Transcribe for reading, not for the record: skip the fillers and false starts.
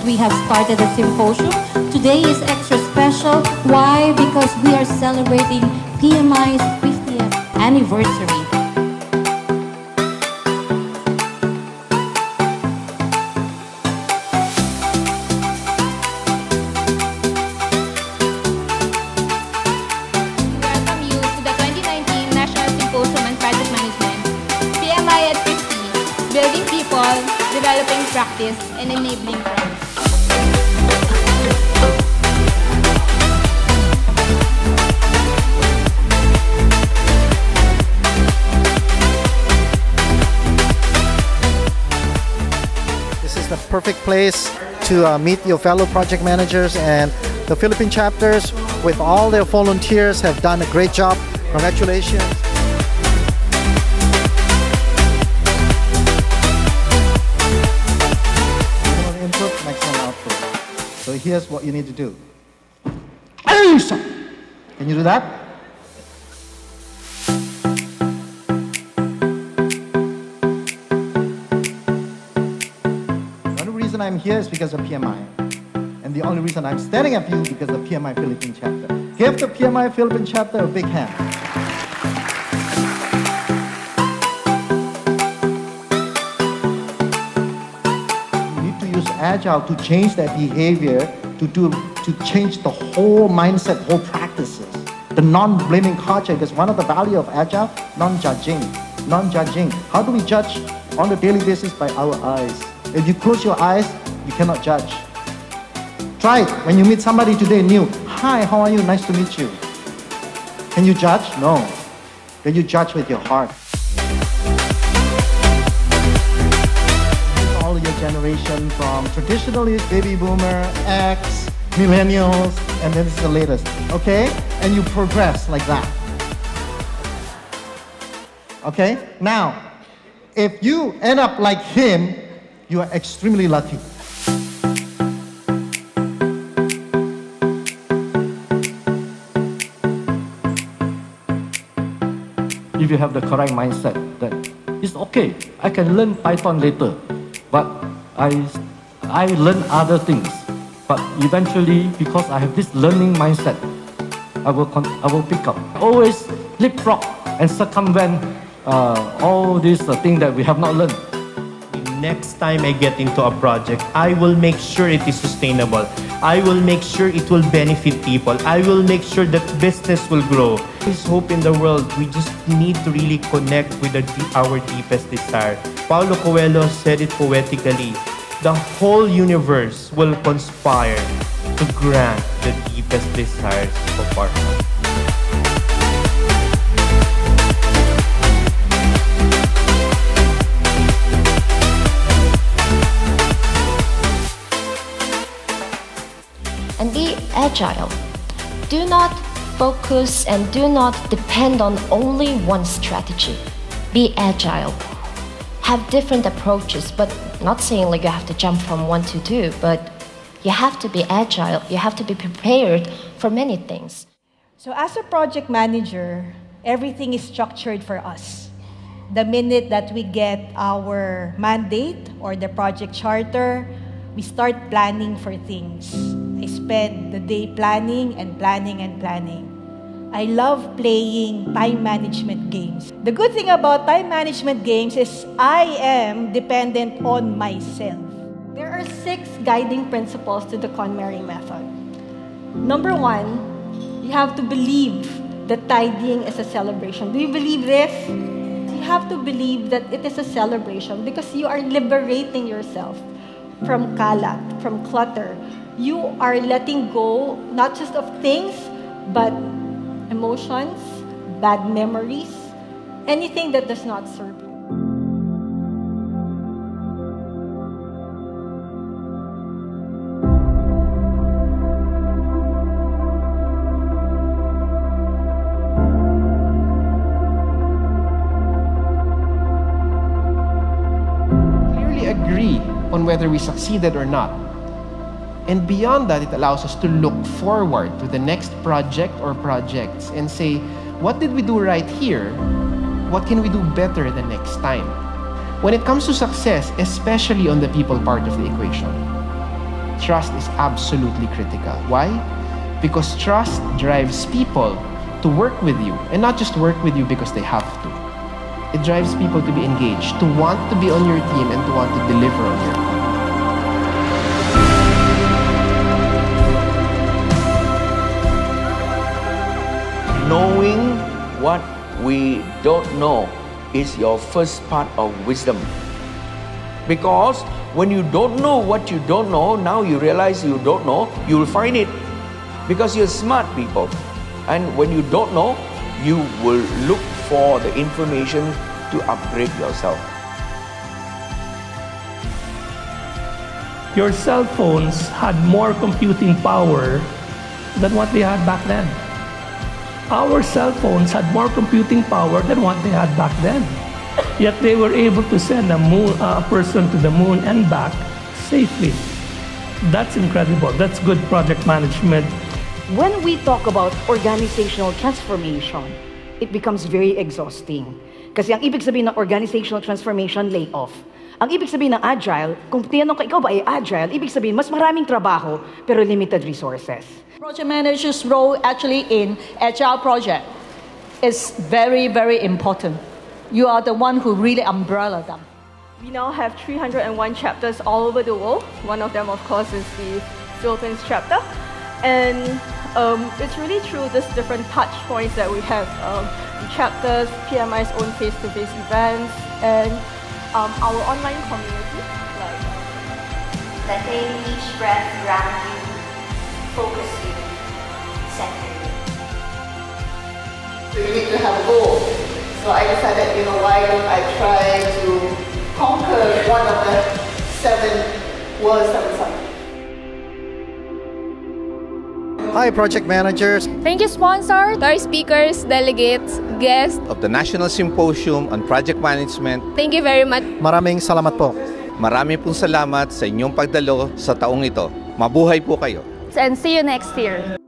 we have started a symposium. Today is extra special. Why? Because we are celebrating PMI's 50th anniversary. Welcome you to the 2019 National Symposium on Project Management. PMI at 50, building people, developing practice, and enabling trust. This is the perfect place to meet your fellow project managers, and the Philippine chapters with all their volunteers have done a great job. Congratulations. Maximum input, maximum output. So here's what you need to do. Can you do that? The reason I'm here is because of PMI. And the only reason I'm standing up here is because of the PMI Philippines chapter. Give the PMI Philippines chapter a big hand. You need to use Agile to change that behavior, to change the whole mindset, whole practices. The non-blaming culture, because one of the values of Agile, non-judging. Non-judging. How do we judge on a daily basis? By our eyes. If you close your eyes, you cannot judge. Try it. When you meet somebody today new, hi, how are you? Nice to meet you. Can you judge? No. Can you judge with your heart? All your generation from traditionally baby boomer, X, millennials, and then this is the latest. Okay? And you progress like that. Okay? Now, if you end up like him, you are extremely lucky. If you have the correct mindset, that it's okay, I can learn Python later, but I learn other things. But eventually, because I have this learning mindset, I will pick up. Always leapfrog and circumvent all these things that we have not learned. Next time I get into a project, I will make sure it is sustainable. I will make sure it will benefit people. I will make sure that business will grow. There's hope in the world. We just need to really connect with our deepest desire. Paulo Coelho said it poetically. The whole universe will conspire to grant the deepest desires of our heart. And be agile. Do not focus and do not depend on only one strategy. Be agile. Have different approaches, but not saying like you have to jump from one to two, but you have to be agile. You have to be prepared for many things. So as a project manager, everything is structured for us. The minute that we get our mandate or the project charter, we start planning for things. I spend the day planning and planning and planning. I love playing time management games. The good thing about time management games is I am dependent on myself. There are 6 guiding principles to the KonMari method. Number 1, you have to believe that tidying is a celebration. Do you believe this? You have to believe that it is a celebration because you are liberating yourself from kalat, from clutter. You are letting go not just of things, but emotions, bad memories, anything that does not serve you. Clearly agree on whether we succeeded or not. And beyond that, it allows us to look forward to the next project or projects and say, what did we do right here? What can we do better the next time? When it comes to success, especially on the people part of the equation, trust is absolutely critical. Why? Because trust drives people to work with you, and not just work with you because they have to. It drives people to be engaged, to want to be on your team, and to want to deliver on your team. Knowing what we don't know is your first part of wisdom. Because when you don't know what you don't know, now you realize you don't know, you'll find it. Because you're smart people. And when you don't know, you will look for the information to upgrade yourself. Your cell phones had more computing power than what they had back then. Our cell phones had more computing power than what they had back then. Yet they were able to send a person to the moon and back safely. That's incredible. That's good project management. When we talk about organizational transformation, it becomes very exhausting. Kasi ang ibig sabihin ng organizational transformation, layoff. Ang ibig sabihin ng agile, kung tinanong ka, ikaw ba ay agile, ibig sabihin, mas maraming trabaho, pero limited resources. Project manager's role actually in agile project is very, very important. You are the one who really umbrella them. We now have 301 chapters all over the world. One of them, of course, is the Philippines chapter. And it's really through these different touch points that we have. The chapters, PMI's own face-to-face events, and our online community. Letting each breath ground you, focus you, center you. So you need to have a goal. So I decided, why don't I try to conquer one of the 7 world 7 summits. Hi, project managers. Thank you, sponsor, to our speakers, delegates, guests of the National Symposium on Project Management. Thank you very much. Maraming salamat po. Marami pong salamat sa inyong pagdalo sa taong ito. Mabuhay po kayo. And see you next year.